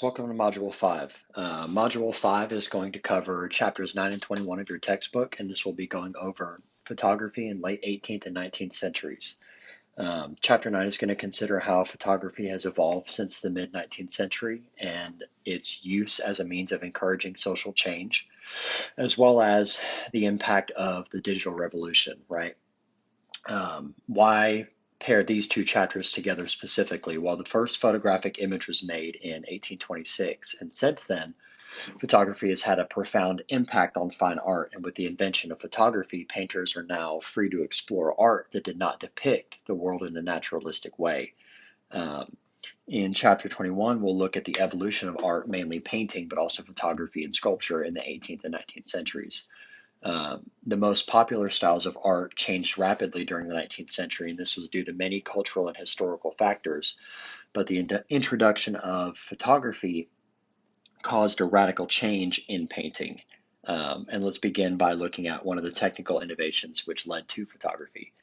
Welcome to Module 5. Module 5 is going to cover chapters 9 and 21 of your textbook, and this will be going over photography in late 18th and 19th centuries. Chapter 9 is going to consider how photography has evolved since the mid 19th century and its use as a means of encouraging social change, as well as the impact of the digital revolution, right? Why pair these two chapters together specifically? Well, the first photographic image was made in 1826, and since then, photography has had a profound impact on fine art. And with the invention of photography, painters are now free to explore art that did not depict the world in a naturalistic way. Um, in chapter 21, we'll look at the evolution of art, mainly painting, but also photography and sculpture in the 18th and 19th centuries. The most popular styles of art changed rapidly during the 19th century, and this was due to many cultural and historical factors. But the introduction of photography caused a radical change in painting. And let's begin by looking at one of the technical innovations which led to photography,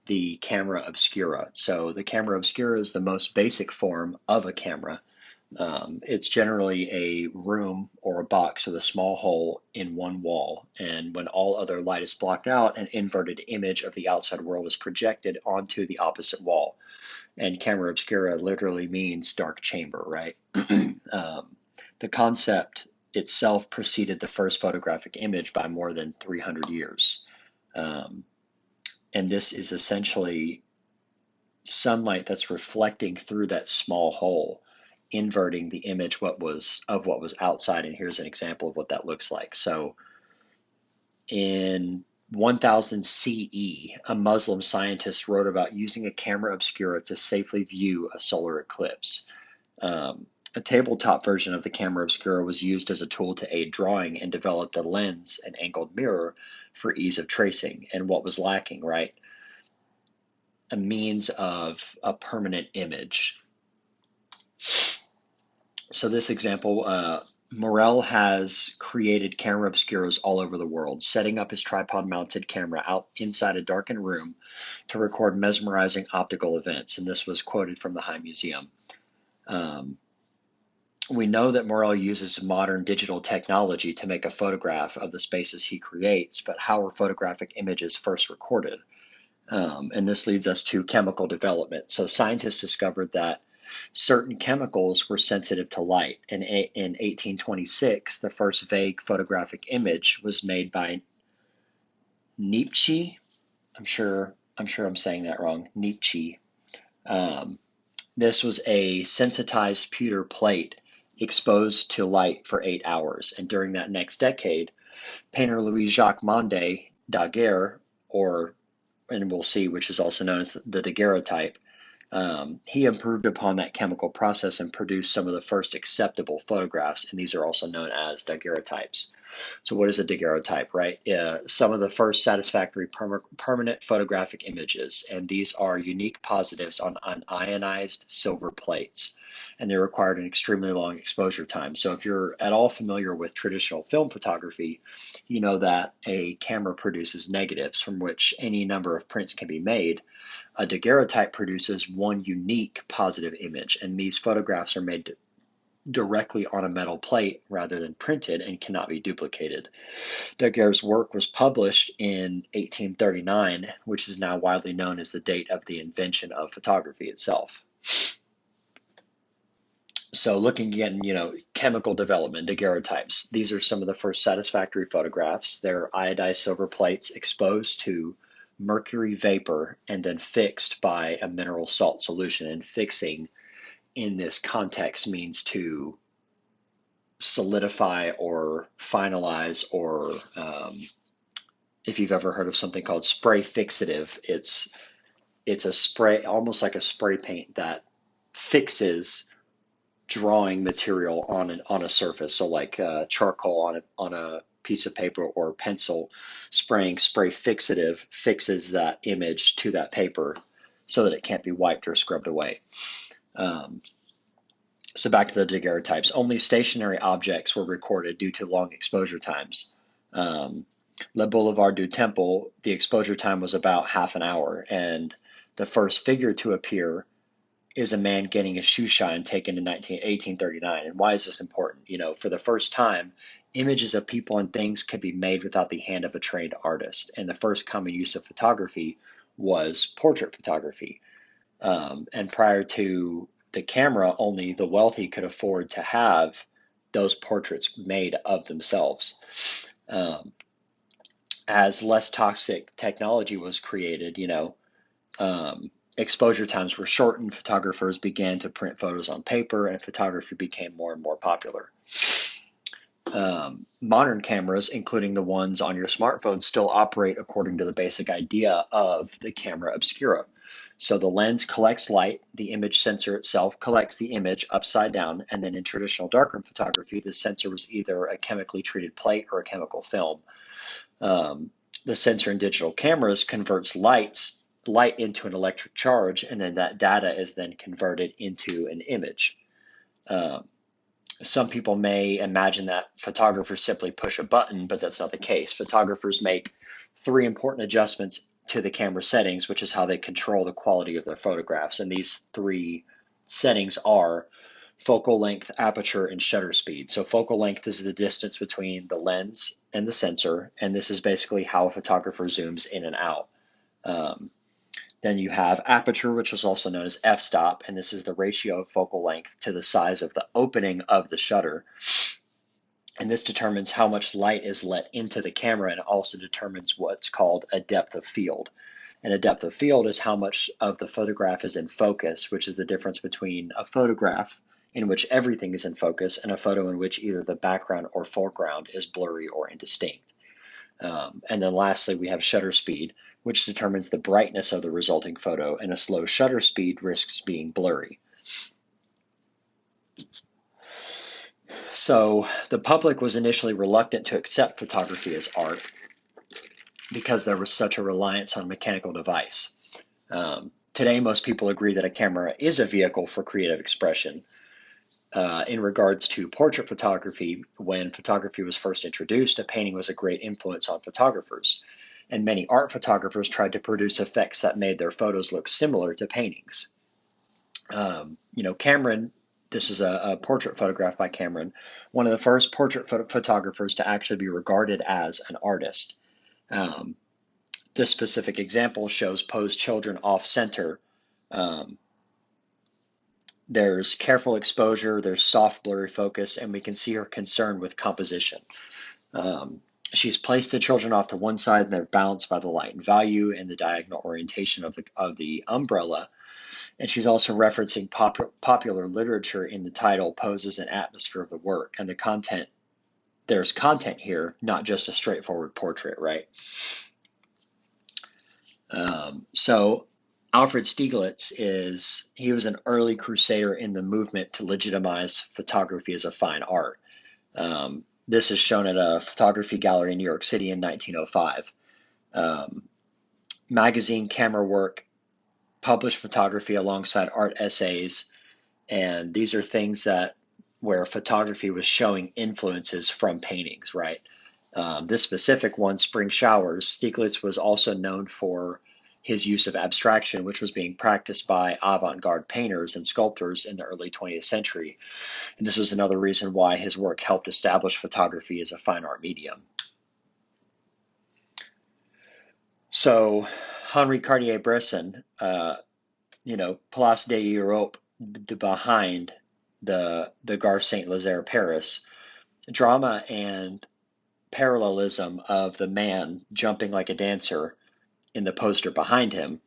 the camera obscura. So, the camera obscura is the most basic form of a camera. It's generally a room or a box with a small hole in one wall, and when all other light is blocked out, an inverted image of the outside world is projected onto the opposite wall. And camera obscura literally means dark chamber, right? The concept itself preceded the first photographic image by more than 300 years. Um, and this is essentially sunlight that's reflecting through that small hole, inverting the image what was outside. And here's an example of what that looks like. So in 1000 CE, a Muslim scientist wrote about using a camera obscura to safely view a solar eclipse. A tabletop version of the camera obscura was used as a tool to aid drawing and developed a lens and angled mirror for ease of tracing. And what was lacking, right? A means of a permanent image. So this example, Morel has created camera obscuras all over the world, setting up his tripod-mounted camera out inside a darkened room to record mesmerizing optical events. And this was quoted from the High Museum. We know that Morel uses modern digital technology to make a photograph of the spaces he creates, but how are photographic images first recorded? And this leads us to chemical development. So scientists discovered that certain chemicals were sensitive to light. And in 1826, the first vague photographic image was made by Nietzsche. I'm sure I'm saying that wrong. Nietzsche. Um, this was a sensitized pewter plate exposed to light for 8 hours. And during that next decade, painter Louis-Jacques Monde Daguerre, and we'll see, which is also known as the daguerreotype, he improved upon that chemical process and produced some of the first acceptable photographs, and these are also known as daguerreotypes. So what is a daguerreotype, right? Some of the first satisfactory permanent photographic images, and these are unique positives on ionized silver plates, and they required an extremely long exposure time. So if you're at all familiar with traditional film photography, you know that a camera produces negatives from which any number of prints can be made. A daguerreotype produces one unique positive image, and these photographs are made directly on a metal plate rather than printed and cannot be duplicated. Daguerre's work was published in 1839, which is now widely known as the date of the invention of photography itself. So looking again, chemical development, daguerreotypes. These are some of the first satisfactory photographs. They're iodized silver plates exposed to mercury vapor and then fixed by a mineral salt solution. And fixing in this context means to solidify or finalize, or if you've ever heard of something called spray fixative, it's a spray, almost like a spray paint that fixes drawing material on a surface. So like charcoal on a piece of paper or pencil, spraying spray fixative fixes that image to that paper so that it can't be wiped or scrubbed away. So back to the daguerreotypes. Only stationary objects were recorded due to long exposure times. Le Boulevard du Temple, the exposure time was about half an hour, and the first figure to appear is a man getting his shoe shine taken in 1839. And why is this important? For the first time, images of people and things could be made without the hand of a trained artist. And the first common use of photography was portrait photography. And prior to the camera, only the wealthy could afford to have those portraits made of themselves. Um, as less toxic technology was created, exposure times were shortened, photographers began to print photos on paper, and photography became more and more popular. Modern cameras, including the ones on your smartphone, still operate according to the basic idea of the camera obscura. So the lens collects light, the image sensor itself collects the image upside down, and then in traditional darkroom photography, the sensor was either a chemically treated plate or a chemical film. The sensor in digital cameras converts light into an electric charge, and then that data is then converted into an image. Um, some people may imagine that photographers simply push a button, but that's not the case. Photographers make three important adjustments to the camera settings, which is how they control the quality of their photographs. And these three settings are focal length, aperture, and shutter speed. So focal length is the distance between the lens and the sensor, and this is basically how a photographer zooms in and out. Um, then you have aperture, which is also known as f-stop, and this is the ratio of focal length to the size of the opening of the shutter. And this determines how much light is let into the camera, and also determines what's called a depth of field. And a depth of field is how much of the photograph is in focus, which is the difference between a photograph in which everything is in focus and a photo in which either the background or foreground is blurry or indistinct. And then lastly, we have shutter speed, which determines the brightness of the resulting photo, and a slow shutter speed risks being blurry. So the public was initially reluctant to accept photography as art because there was such a reliance on mechanical device. Today, most people agree that a camera is a vehicle for creative expression. In regards to portrait photography, when photography was first introduced, a painting was a great influence on photographers. And many art photographers tried to produce effects that made their photos look similar to paintings. Cameron, this is a portrait photograph by Cameron, one of the first portrait photographers to actually be regarded as an artist. Um, this specific example shows posed children off center. Um, there's careful exposure, there's soft blurry focus, and we can see her concern with composition. Um, she's placed the children off to one side, and they're balanced by the light and value and the diagonal orientation of the umbrella. And she's also referencing popular literature in the title, Poses and Atmosphere of the Work. And the content, there's content here, not just a straightforward portrait, right? So Alfred Stieglitz he was an early crusader in the movement to legitimize photography as a fine art. This is shown at a photography gallery in New York City in 1905. Magazine Camera Work published photography alongside art essays, and these are things where photography was showing influences from paintings, right? This specific one, Spring Showers, Stieglitz was also known for his use of abstraction, which was being practiced by avant-garde painters and sculptors in the early 20th century. And this was another reason why his work helped establish photography as a fine art medium. So Henri Cartier-Bresson, Place de Europe, behind the Gare Saint-Lazare, Paris, drama and parallelism of the man jumping like a dancer in the poster behind him.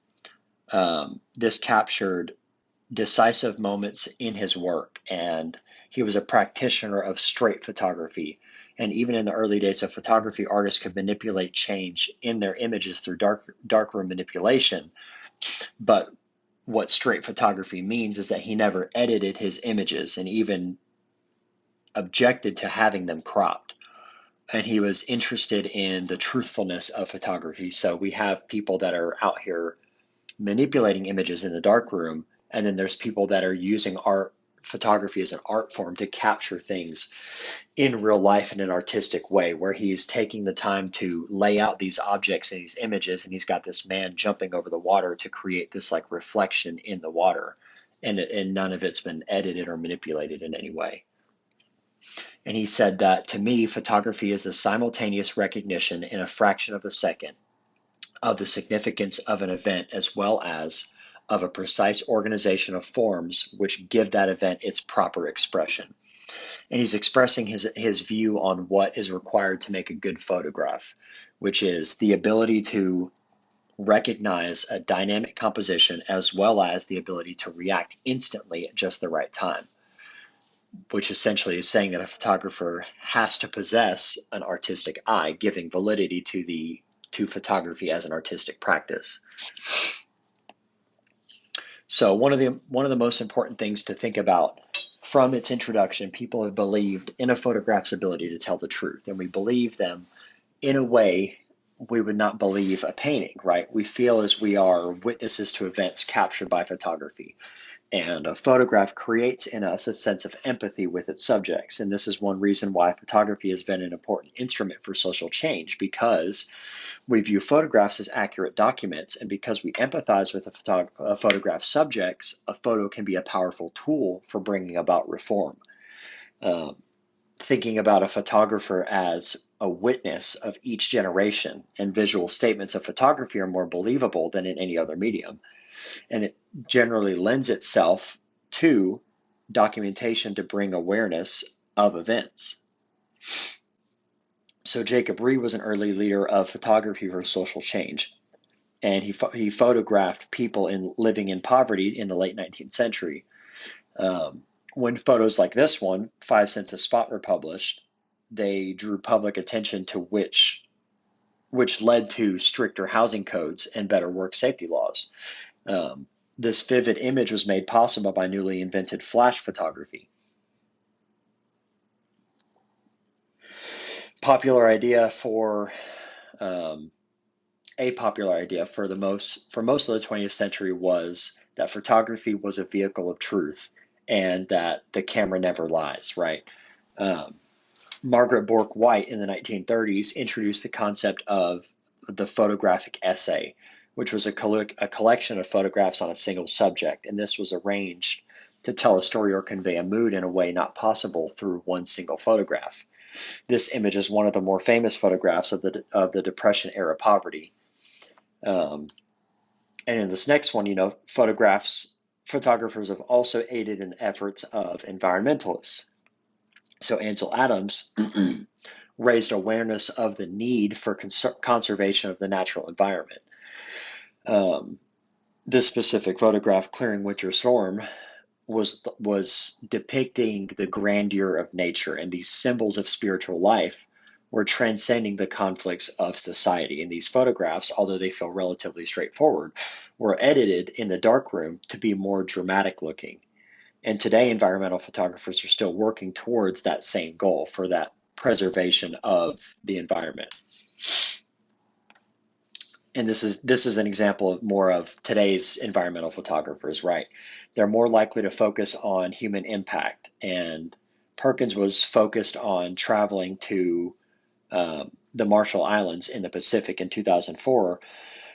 This captured decisive moments in his work, and he was a practitioner of straight photography. And even in the early days of photography, artists could manipulate change in their images through darkroom manipulation. But what straight photography means is that he never edited his images and even objected to having them cropped. And he was interested in the truthfulness of photography. So we have people that are out here manipulating images in the darkroom, and then there's people that are using photography as an art form to capture things in real life in an artistic way, where he's taking the time to lay out these objects and these images, and he's got this man jumping over the water to create this like reflection in the water. and none of it's been edited or manipulated in any way. And he said that, to me, photography is the simultaneous recognition in a fraction of a second of the significance of an event, as well as of a precise organization of forms which give that event its proper expression. And he's expressing his view on what is required to make a good photograph, which is the ability to recognize a dynamic composition as well as the ability to react instantly at just the right time, which essentially is saying that a photographer has to possess an artistic eye, giving validity to photography as an artistic practice. So one of the most important things to think about from its introduction, people have believed in a photograph's ability to tell the truth, and we believe them in a way we would not believe a painting, right? We feel as we are witnesses to events captured by photography. And a photograph creates in us a sense of empathy with its subjects. And this is one reason why photography has been an important instrument for social change, because we view photographs as accurate documents. And because we empathize with a photograph's subjects, a photo can be a powerful tool for bringing about reform. Um, Thinking about a photographer as a witness of each generation, and visual statements of photography are more believable than in any other medium. And it generally lends itself to documentation to bring awareness of events. So Jacob Riis was an early leader of photography for social change, and he photographed people living in poverty in the late 19th century. When photos like this one, 5 Cents a Spot, were published, they drew public attention to which led to stricter housing codes and better work safety laws. Um, this vivid image was made possible by newly invented flash photography. Popular idea for a popular idea for most of the 20th century was that photography was a vehicle of truth and that the camera never lies, right? Um, Margaret Bourke White in the 1930s introduced the concept of the photographic essay, which was a collection of photographs on a single subject, and this was arranged to tell a story or convey a mood in a way not possible through one single photograph. This image is one of the more famous photographs of the Depression era poverty. Um, and in this next one, photographers have also aided in efforts of environmentalists. So Ansel Adams raised awareness of the need for conservation of the natural environment. Um, this specific photograph, Clearing Winter Storm, was depicting the grandeur of nature, and these symbols of spiritual life were transcending the conflicts of society. And these photographs, although they feel relatively straightforward, were edited in the darkroom to be more dramatic looking. And today, environmental photographers are still working towards that same goal, for that preservation of the environment. And this is an example of more of today's environmental photographers, right? They're more likely to focus on human impact. And Perkins was focused on traveling to the Marshall Islands in the Pacific in 2004,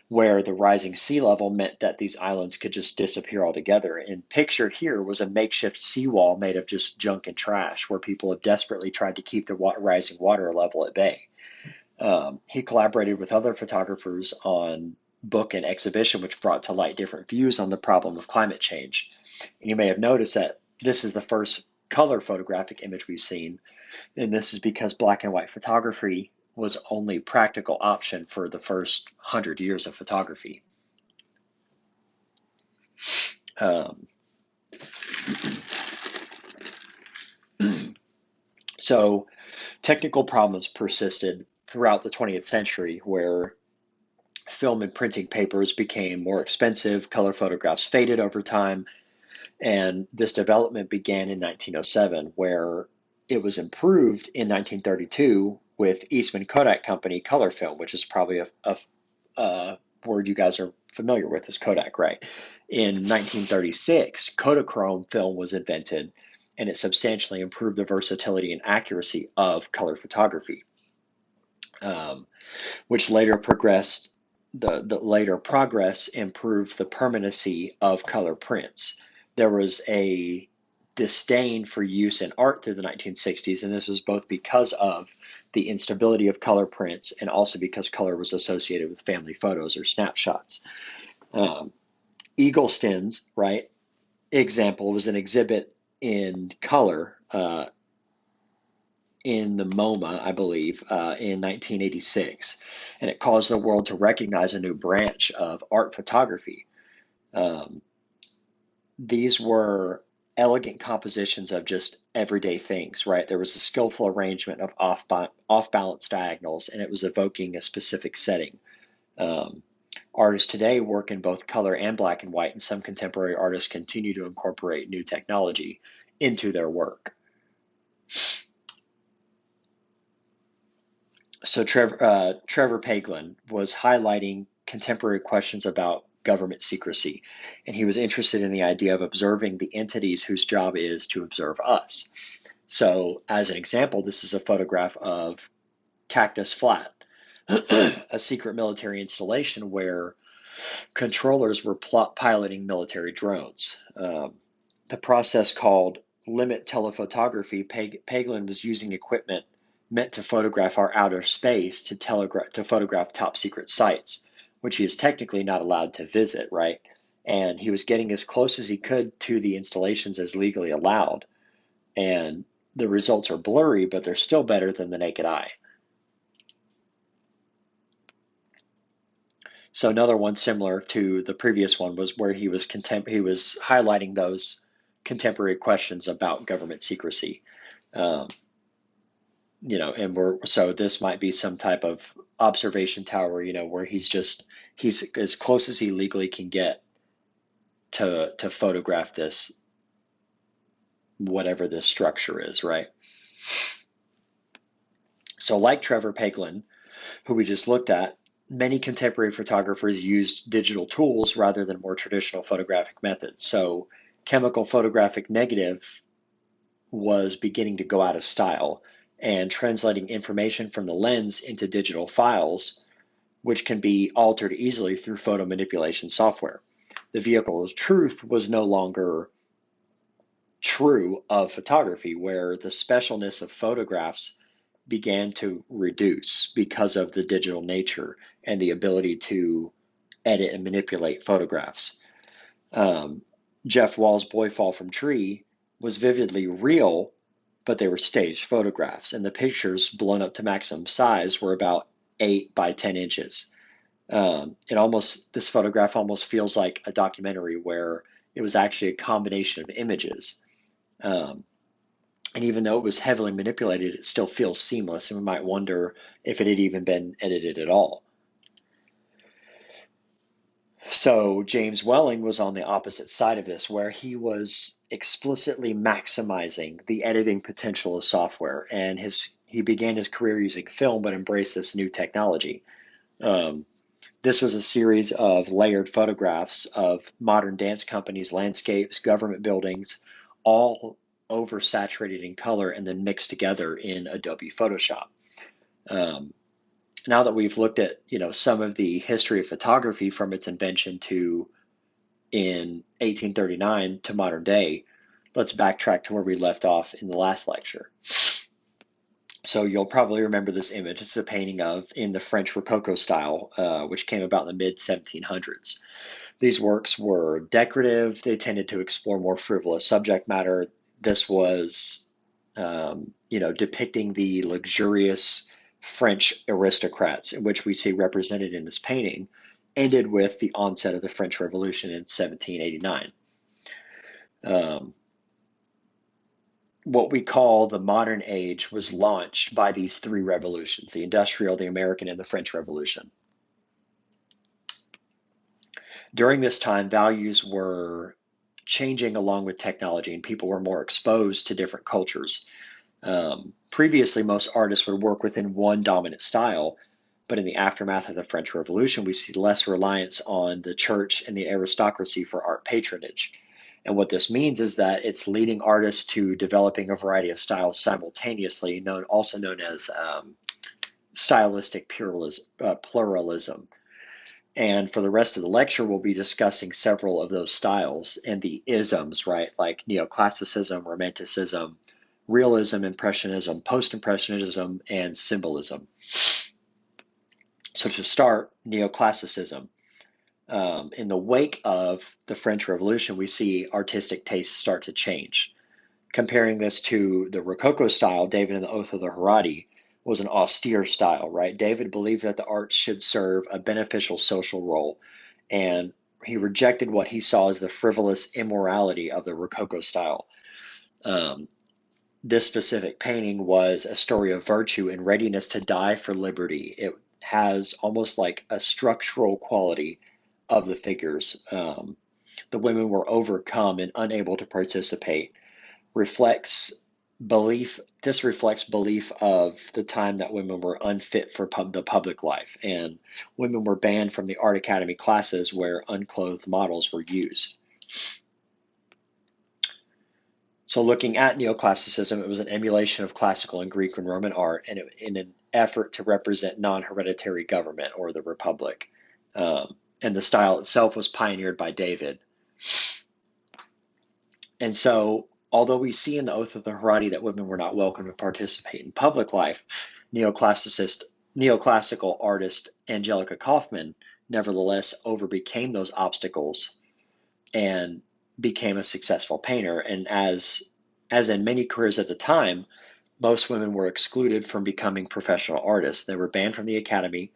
where the rising sea level meant that these islands could just disappear altogether. And pictured here was a makeshift seawall made of just junk and trash, where people have desperately tried to keep the rising water level at bay. He collaborated with other photographers on book and exhibition, which brought to light different views on the problem of climate change. And you may have noticed that this is the first color photographic image we've seen, and this is because black and white photography was only practical option for the first 100 years of photography. Um, so technical problems persisted throughout the 20th century, where film and printing papers became more expensive, color photographs faded over time, and this development began in 1907, where it was improved in 1932 with Eastman Kodak Company color film, which is probably a word you guys are familiar with, is Kodak, right? In 1936, Kodachrome film was invented, and it substantially improved the versatility and accuracy of color photography, um, which later progressed. The later progress improved the permanency of color prints. there was a disdain for use in art through the 1960s, and this was both because of the instability of color prints and also because color was associated with family photos or snapshots. Um, Eagleston's, right, example was an exhibit in color in the MoMA, I believe, in 1986, and it caused the world to recognize a new branch of art photography. Um, these were elegant compositions of just everyday things, right? There was a skillful arrangement of off balance diagonals, and it was evoking a specific setting. Um, Artists today work in both color and black and white, and some contemporary artists continue to incorporate new technology into their work. So Trevor Paglen was highlighting contemporary questions about government secrecy, and he was interested in the idea of observing the entities whose job is to observe us. So, as an example, this is a photograph of Cactus Flat, a secret military installation where controllers were piloting military drones. The process called limit telephotography, Paglen was using equipment meant to photograph our outer space to photograph top secret sites, which he is technically not allowed to visit, right? And he was getting as close as he could to the installations as legally allowed. And the results are blurry, but they're still better than the naked eye. So another one similar to the previous one was where he was highlighting those contemporary questions about government secrecy. Um, and so this might be some type of observation tower, where he's as close as he legally can get to photograph this, whatever this structure is, right? So like Trevor Paglen, who we just looked at, many contemporary photographers used digital tools rather than more traditional photographic methods. So chemical photographic negative was beginning to go out of style, and translating information from the lens into digital files, which can be altered easily through photo manipulation software. The vehicle of truth was no longer true of photography, where the specialness of photographs began to reduce because of the digital nature and the ability to edit and manipulate photographs. Um, Jeff Wall's Boy Fall from Tree was vividly real, but they were staged photographs, and the pictures blown up to maximum size were about 8 by 10 inches. This photograph almost feels like a documentary where it was actually a combination of images. Um, and even though it was heavily manipulated, it still feels seamless, and we might wonder if it had even been edited at all. So James Welling was on the opposite side of this, where he was explicitly maximizing the editing potential of software, and he began his career using film, but embraced this new technology. Um, this was a series of layered photographs of modern dance companies, landscapes, government buildings, all oversaturated in color and then mixed together in Adobe Photoshop. Um, Now that we've looked at some of the history of photography from its invention to in 1839 to modern day, let's backtrack to where we left off in the last lecture. So you'll probably remember this image. It's a painting in the French Rococo style, which came about in the mid 1700s. These works were decorative. They tended to explore more frivolous subject matter. This was, depicting the luxurious French aristocrats, in which we see represented in this painting, ended with the onset of the French Revolution in 1789. Um, what we call the modern age was launched by these three revolutions: the Industrial, the American, and the French Revolution. During this time, values were changing along with technology, and people were more exposed to different cultures. Previously, most artists would work within one dominant style, but in the aftermath of the French Revolution, we see less reliance on the church and the aristocracy for art patronage. And what this means is that it's leading artists to developing a variety of styles simultaneously, known as stylistic pluralism. And for the rest of the lecture, we'll be discussing several of those styles and the isms, right? Like neoclassicism, romanticism, realism, impressionism, post-impressionism, and symbolism. So to start, neoclassicism. In the wake of the French Revolution, we see artistic tastes start to change. Comparing this to the Rococo style, David and the Oath of the Herati was an austere style, right? David believed that the arts should serve a beneficial social role, and he rejected what he saw as the frivolous immorality of the Rococo style. Um, this specific painting was a story of virtue and readiness to die for liberty. It has almost like a structural quality of the figures. The women were overcome and unable to participate. Reflects belief. This reflects belief of the time that women were unfit for the public life, and women were banned from the art academy classes where unclothed models were used. So looking at neoclassicism, it was an emulation of classical and Greek and Roman art in an effort to represent non-hereditary government or the republic. And the style itself was pioneered by David. And so, although we see in the Oath of the Herati that women were not welcome to participate in public life, neoclassical artist Angelica Kauffman nevertheless overcame those obstacles and became a successful painter. And as in many careers at the time, most women were excluded from becoming professional artists. They were banned from the academy.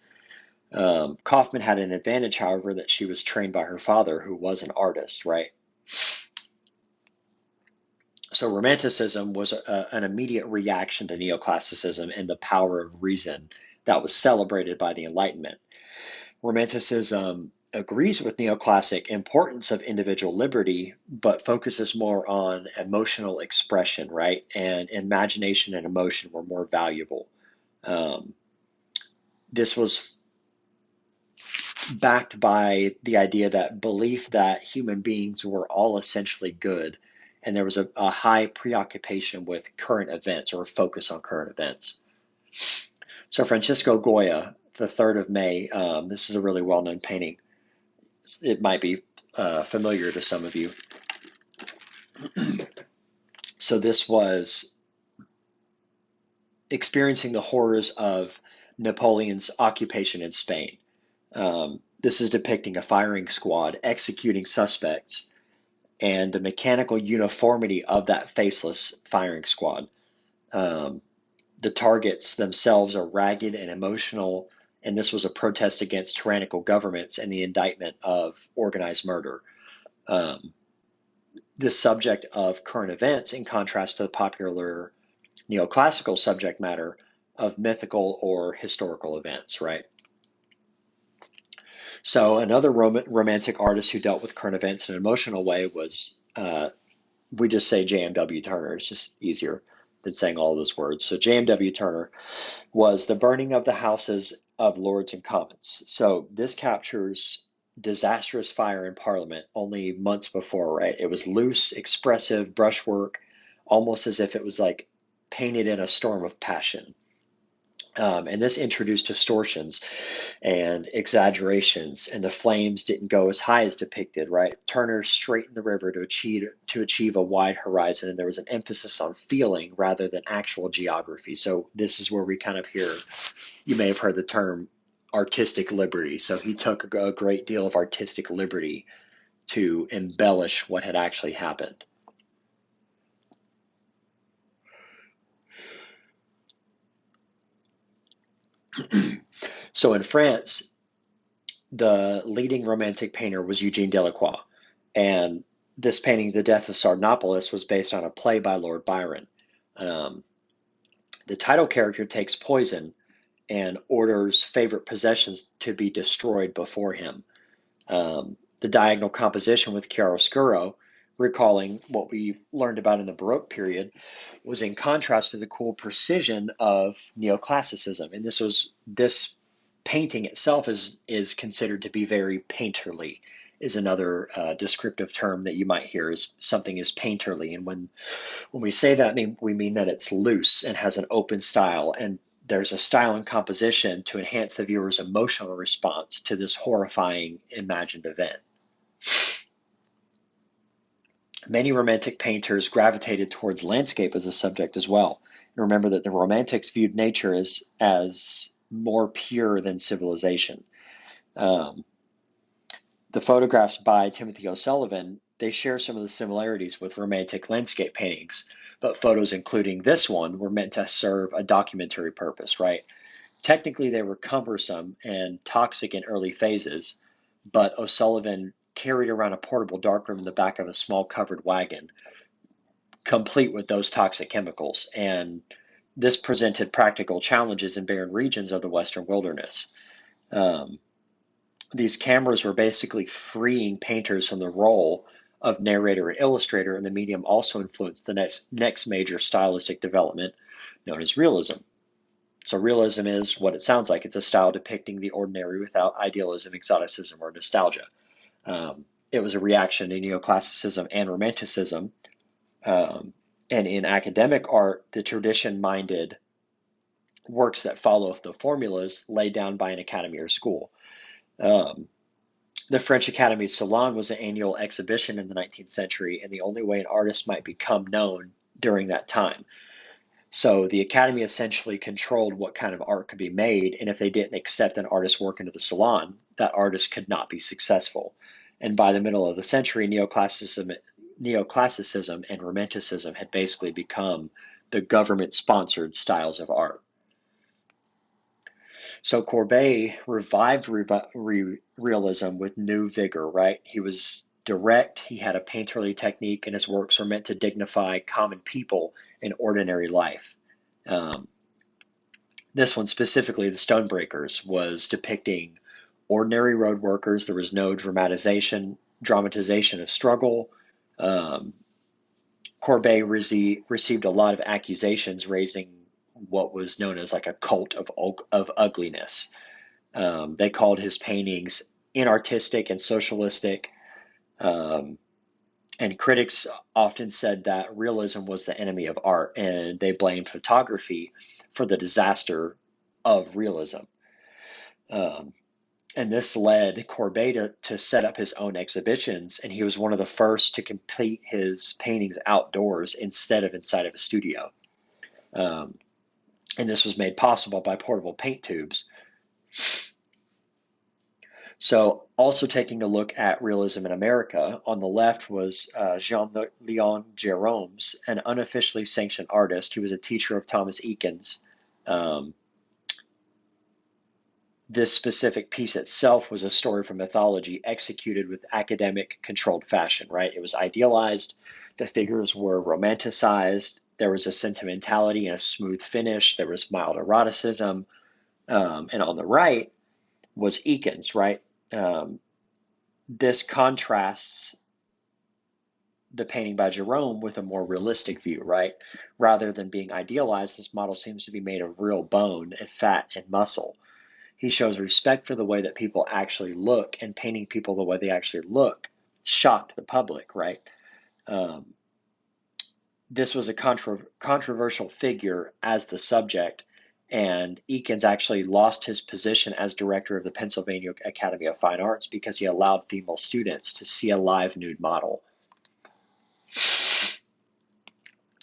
Kauffman had an advantage, however, that she was trained by her father, who was an artist, right? So Romanticism was an immediate reaction to neoclassicism and the power of reason that was celebrated by the Enlightenment. Romanticism agrees with neoclassic importance of individual liberty, but focuses more on emotional expression, right? And imagination and emotion were more valuable. This was backed by the idea that belief that human beings were all essentially good, and there was a high preoccupation with current events or a focus on current events. So Francisco Goya, the 3rd of May, this is a really well-known painting. It might be familiar to some of you. So this was experiencing the horrors of Napoleon's occupation in Spain. This is depicting a firing squad executing suspects and the mechanical uniformity of that faceless firing squad. The targets themselves are ragged and emotional, and this was a protest against tyrannical governments and the indictment of organized murder. This subject of current events, in contrast to the popular neoclassical subject matter of mythical or historical events, right? So another romantic artist who dealt with current events in an emotional way was, we just say J.M.W. Turner. It's just easier than saying all those words. So J.M.W. Turner was the burning of the houses of Lords and Commons. So this captures disastrous fire in Parliament only months before, right? It was loose, expressive brushwork, almost as if it was like painted in a storm of passion. And this introduced distortions and exaggerations, and the flames didn't go as high as depicted, right? Turner straightened the river to achieve a wide horizon, and there was an emphasis on feeling rather than actual geography. So this is where we kind of hear, you may have heard the term artistic liberty. So he took a great deal of artistic liberty to embellish what had actually happened. So in France, the leading romantic painter was Eugene Delacroix, and this painting, The Death of Sardanapalus, was based on a play by Lord Byron. Um, the title character takes poison and orders favorite possessions to be destroyed before him. The diagonal composition with chiaroscuro, recalling what we learned about in the Baroque period, was in contrast to the cool precision of neoclassicism. And this painting itself is considered to be very painterly. Is another descriptive term that you might hear, is something is painterly. And when we say that, we mean that it's loose and has an open style. And there's a style and composition to enhance the viewer's emotional response to this horrifying imagined event. Many Romantic painters gravitated towards landscape as a subject as well. And remember that the Romantics viewed nature as more pure than civilization. Um, the photographs by Timothy O'Sullivan, they share some of the similarities with Romantic landscape paintings, but photos including this one were meant to serve a documentary purpose, right? Technically, they were cumbersome and toxic in early phases, but O'Sullivan carried around a portable darkroom in the back of a small covered wagon, complete with those toxic chemicals. And this presented practical challenges in barren regions of the Western wilderness. Um, these cameras were basically freeing painters from the role of narrator and illustrator, and the medium also influenced the next major stylistic development known as realism. So realism is what it sounds like. It's a style depicting the ordinary without idealism, exoticism, or nostalgia. It was a reaction to neoclassicism and romanticism. Um, and in academic art, the tradition-minded works that follow the formulas laid down by an academy or school. Um, the French Academy's Salon was an annual exhibition in the 19th century and the only way an artist might become known during that time. So the Academy essentially controlled what kind of art could be made, and if they didn't accept an artist's work into the Salon, that artist could not be successful. And by the middle of the century, neoclassicism and Romanticism had basically become the government-sponsored styles of art. So Courbet revived realism with new vigor, right? He was direct, he had a painterly technique, and his works were meant to dignify common people in ordinary life. Um, this one specifically, The Stonebreakers, was depicting ordinary road workers. There was no dramatization of struggle. Um, Courbet received a lot of accusations, raising what was known as like a cult of ugliness. They called his paintings inartistic and socialistic, um, and critics often said that realism was the enemy of art, and they blamed photography for the disaster of realism. Um, and this led Courbet to set up his own exhibitions, and he was one of the first to complete his paintings outdoors instead of inside of a studio. Um, and this was made possible by portable paint tubes. So, also taking a look at realism in America, on the left was Jean-Leon Gérômes, an unofficially sanctioned artist. He was a teacher of Thomas Eakins. Um, this specific piece itself was a story from mythology executed with academic controlled fashion, right? It was idealized, the figures were romanticized, there was a sentimentality and a smooth finish, there was mild eroticism. And on the right was Eakins, right? Um, this contrasts the painting by Jerome with a more realistic view, right? Rather than being idealized, this model seems to be made of real bone and fat and muscle. He shows respect for the way that people actually look, and painting people the way they actually look shocked the public, right? Um, this was a controversial figure as the subject, and Eakins actually lost his position as director of the Pennsylvania Academy of Fine Arts because he allowed female students to see a live nude model.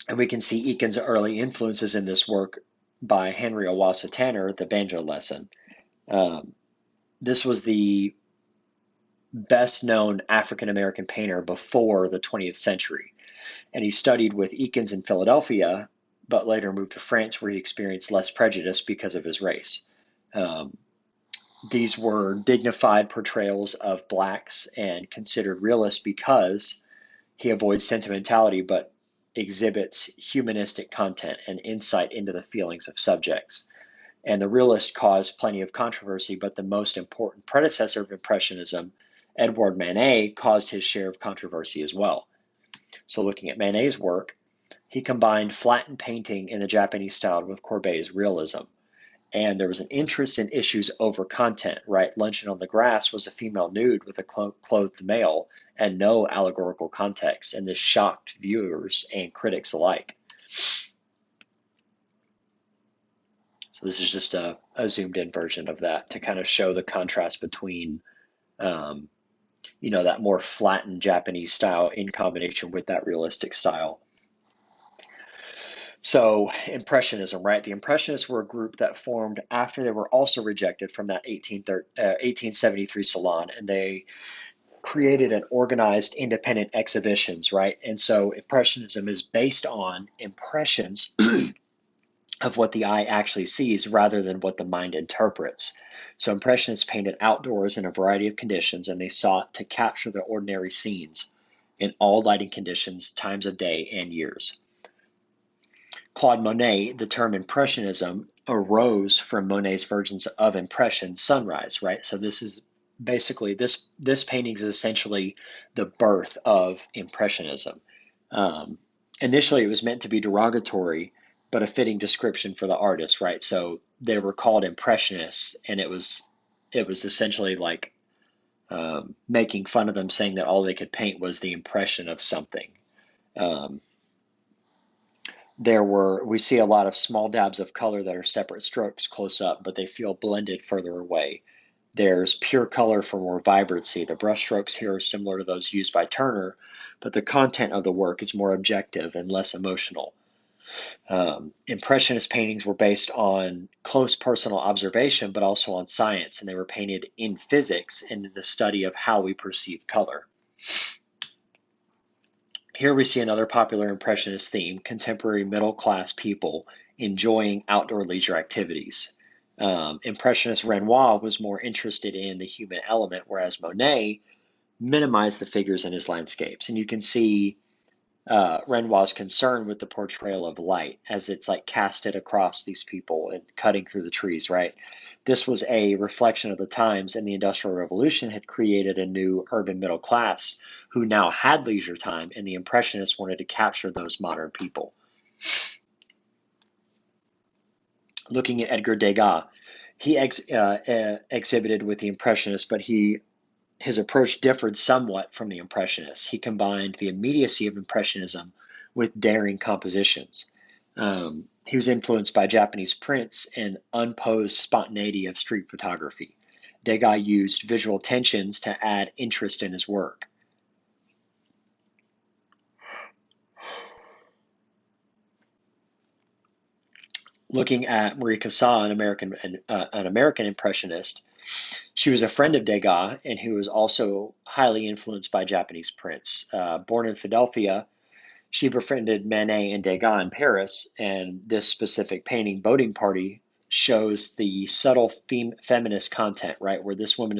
And we can see Eakins' early influences in this work by Henry Owassa Tanner, The Banjo Lesson. This was the best known African American painter before the 20th century. And he studied with Eakins in Philadelphia, but later moved to France where he experienced less prejudice because of his race. Um, these were dignified portrayals of blacks and considered realist because he avoids sentimentality but exhibits humanistic content and insight into the feelings of subjects. And the realist caused plenty of controversy, but the most important predecessor of Impressionism, Edouard Manet, caused his share of controversy as well. So looking at Manet's work, he combined flattened painting in the Japanese style with Courbet's realism. And there was an interest in issues over content, right? Luncheon on the Grass was a female nude with a clothed male and no allegorical context, and this shocked viewers and critics alike. So this is just a zoomed in version of that to kind of show the contrast between, um, that more flattened Japanese style in combination with that realistic style. So, Impressionism, right? The Impressionists were a group that formed after they were also rejected from that 1873 Salon, and they created an organized independent exhibitions, right? And so, Impressionism is based on impressions of what the eye actually sees rather than what the mind interprets. So, Impressionists painted outdoors in a variety of conditions, and they sought to capture the ordinary scenes in all lighting conditions, times of day, and years. Claude Monet, the term Impressionism arose from Monet's versions of Impression Sunrise, right? So this is basically this painting is essentially the birth of Impressionism. Um, Initially, it was meant to be derogatory, but a fitting description for the artist, right? So they were called Impressionists, and it was essentially like making fun of them, saying that all they could paint was the impression of something. Um, we see a lot of small dabs of color that are separate strokes close up, but they feel blended further away. There's pure color for more vibrancy. The brushstrokes here are similar to those used by Turner, but the content of the work is more objective and less emotional. Impressionist paintings were based on close personal observation, but also on science, and they were painted in physics and in the study of how we perceive color. Here we see another popular Impressionist theme, contemporary middle-class people enjoying outdoor leisure activities. Impressionist Renoir was more interested in the human element, whereas Monet minimized the figures in his landscapes. And you can see Renoir's concern with the portrayal of light as it's like casted across these people and cutting through the trees, right? This was a reflection of the times, and the Industrial Revolution had created a new urban middle class who now had leisure time, and the Impressionists wanted to capture those modern people. Looking at Edgar Degas, he exhibited with the Impressionists, but his approach differed somewhat from the Impressionists. He combined the immediacy of Impressionism with daring compositions. He was influenced by Japanese prints and unposed spontaneity of street photography. Degas used visual tensions to add interest in his work. Looking at Marie Cassatt, an American impressionist, she was a friend of Degas and who was also highly influenced by Japanese prints. Born in Philadelphia, she befriended Manet and Degas in Paris, and this specific painting, Boating Party, shows the subtle feminist content, right? Where this woman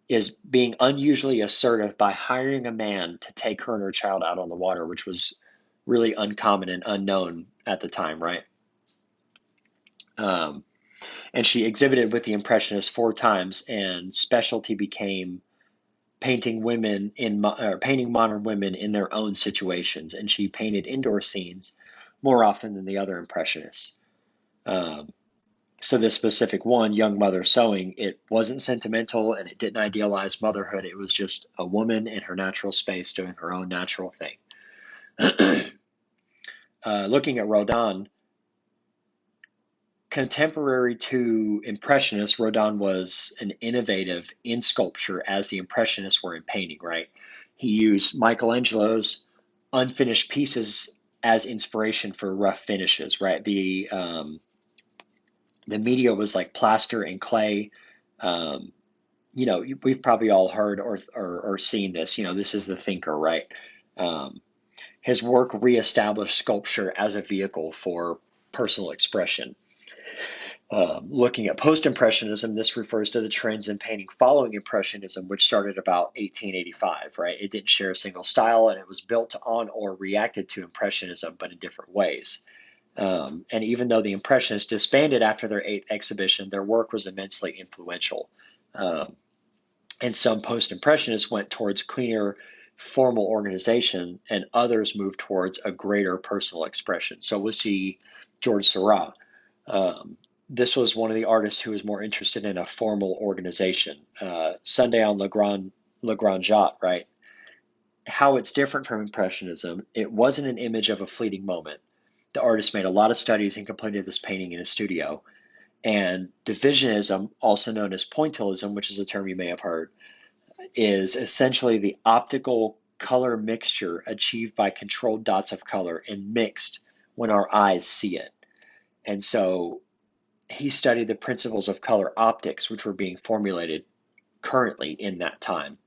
is being unusually assertive by hiring a man to take her and her child out on the water, which was really uncommon and unknown at the time, right? Um, and she exhibited with the Impressionists 4 times, and specialty became painting modern women in their own situations, and she painted indoor scenes more often than the other Impressionists. Um, so this specific one, Young Mother Sewing, it wasn't sentimental and it didn't idealize motherhood. It was just a woman in her natural space doing her own natural thing. Looking at Rodin, contemporary to Impressionists, Rodin was an innovative in sculpture as the Impressionists were in painting, right? He used Michelangelo's unfinished pieces as inspiration for rough finishes, right? The media was like plaster and clay. Um, we've probably all heard or seen this. This is the thinker, right? Um, his work reestablished sculpture as a vehicle for personal expression. Looking at post-impressionism, this refers to the trends in painting following impressionism, which started about 1885, right? It didn't share a single style, and it was built on or reacted to impressionism, but in different ways. And even though the Impressionists disbanded after their 8th exhibition, their work was immensely influential. Um, and some post-impressionists went towards cleaner formal organization, and others moved towards a greater personal expression. So we'll see George Seurat. Um, this was one of the artists who was more interested in a formal organization. Sunday on Le Grand Jatte, right? How it's different from Impressionism, it wasn't an image of a fleeting moment. The artist made a lot of studies and completed this painting in his studio. And divisionism, also known as pointillism, which is a term you may have heard, is essentially the optical color mixture achieved by controlled dots of color and mixed when our eyes see it. And so he studied the principles of color optics, which were being formulated currently in that time.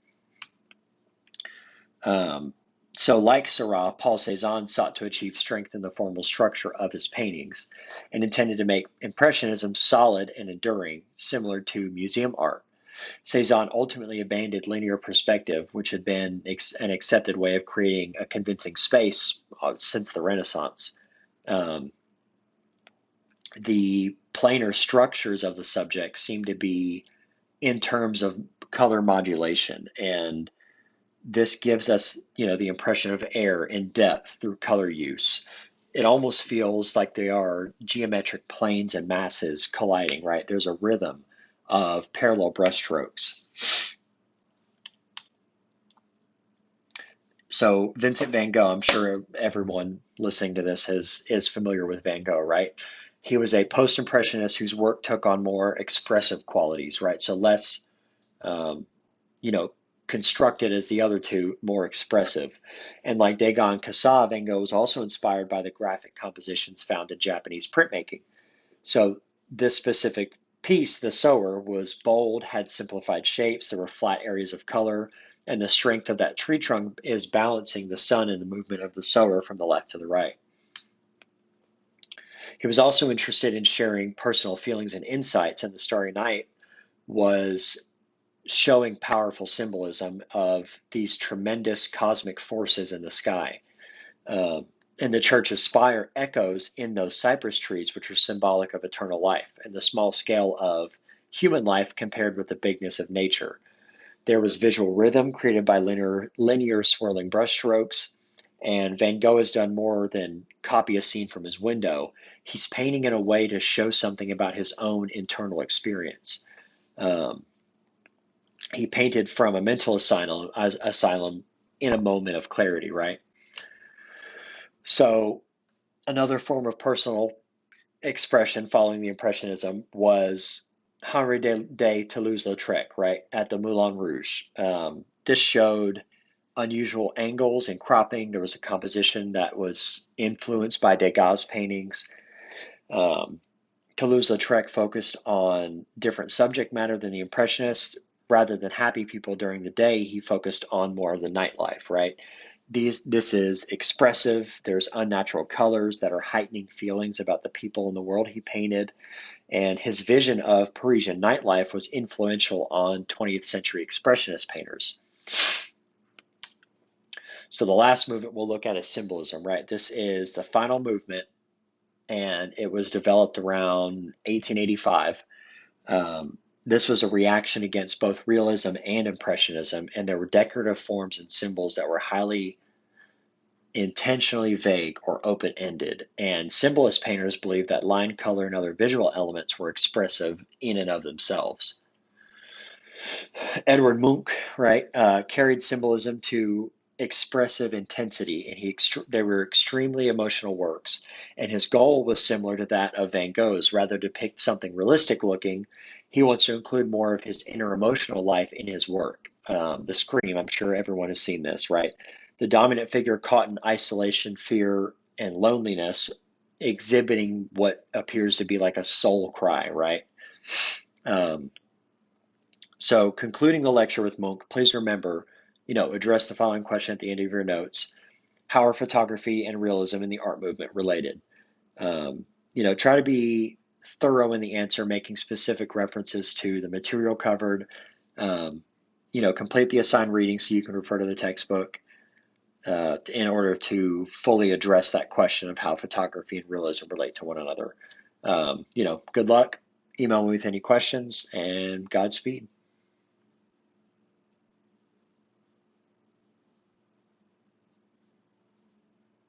So, like Seurat, Paul Cézanne sought to achieve strength in the formal structure of his paintings and intended to make Impressionism solid and enduring, similar to museum art. Cézanne ultimately abandoned linear perspective, which had been an accepted way of creating a convincing space since the Renaissance. The planar structures of the subject seem to be in terms of color modulation, and this gives us, the impression of air and depth through color use. It almost feels like they are geometric planes and masses colliding, right? There's a rhythm of parallel brushstrokes. So Vincent van Gogh, I'm sure everyone listening to this is familiar with Van Gogh, right? He was a post-impressionist whose work took on more expressive qualities, right? So less, um, you know, constructed as the other two, more expressive. And like Degas and Cassat, Van Gogh was also inspired by the graphic compositions found in Japanese printmaking. So this specific piece, the Sower, was bold, had simplified shapes, there were flat areas of color, and the strength of that tree trunk is balancing the sun and the movement of the sower from the left to the right. He was also interested in sharing personal feelings and insights, and The Starry Night was showing powerful symbolism of these tremendous cosmic forces in the sky. And the church's spire echoes in those cypress trees, which are symbolic of eternal life and the small scale of human life compared with the bigness of nature. There was visual rhythm created by linear swirling brushstrokes, and Van Gogh has done more than copy a scene from his window. He's painting in a way to show something about his own internal experience. Um, he painted from a mental asylum in a moment of clarity, right? So another form of personal expression following the Impressionism was Henri de Toulouse-Lautrec, right, at the Moulin Rouge. This showed unusual angles and cropping. There was a composition that was influenced by Degas' paintings. Toulouse-Lautrec focused on different subject matter than the Impressionists. Rather than happy people during the day, he focused on more of the nightlife, right? This is expressive. There's unnatural colors that are heightening feelings about the people in the world he painted. And his vision of Parisian nightlife was influential on 20th century expressionist painters. So the last movement we'll look at is symbolism, right? This is the final movement, and it was developed around 1885. This was a reaction against both realism and impressionism, and there were decorative forms and symbols that were highly intentionally vague or open-ended. And symbolist painters believed that line, color, and other visual elements were expressive in and of themselves. Edward Munch, right, carried symbolism to expressive intensity, and they were extremely emotional works. And his goal was similar to that of Van Gogh's. Rather depict something realistic looking, he wants to include more of his inner emotional life in his work. The Scream, I'm sure everyone has seen this, right? The dominant figure caught in isolation, fear, and loneliness, exhibiting what appears to be like a soul cry, right? So concluding the lecture with Munch, please remember, address the following question at the end of your notes. How are photography and realism in the art movement related? Try to be thorough in the answer, making specific references to the material covered. Complete the assigned reading so you can refer to the textbook in order to fully address that question of how photography and realism relate to one another. Good luck. Email me with any questions, and Godspeed.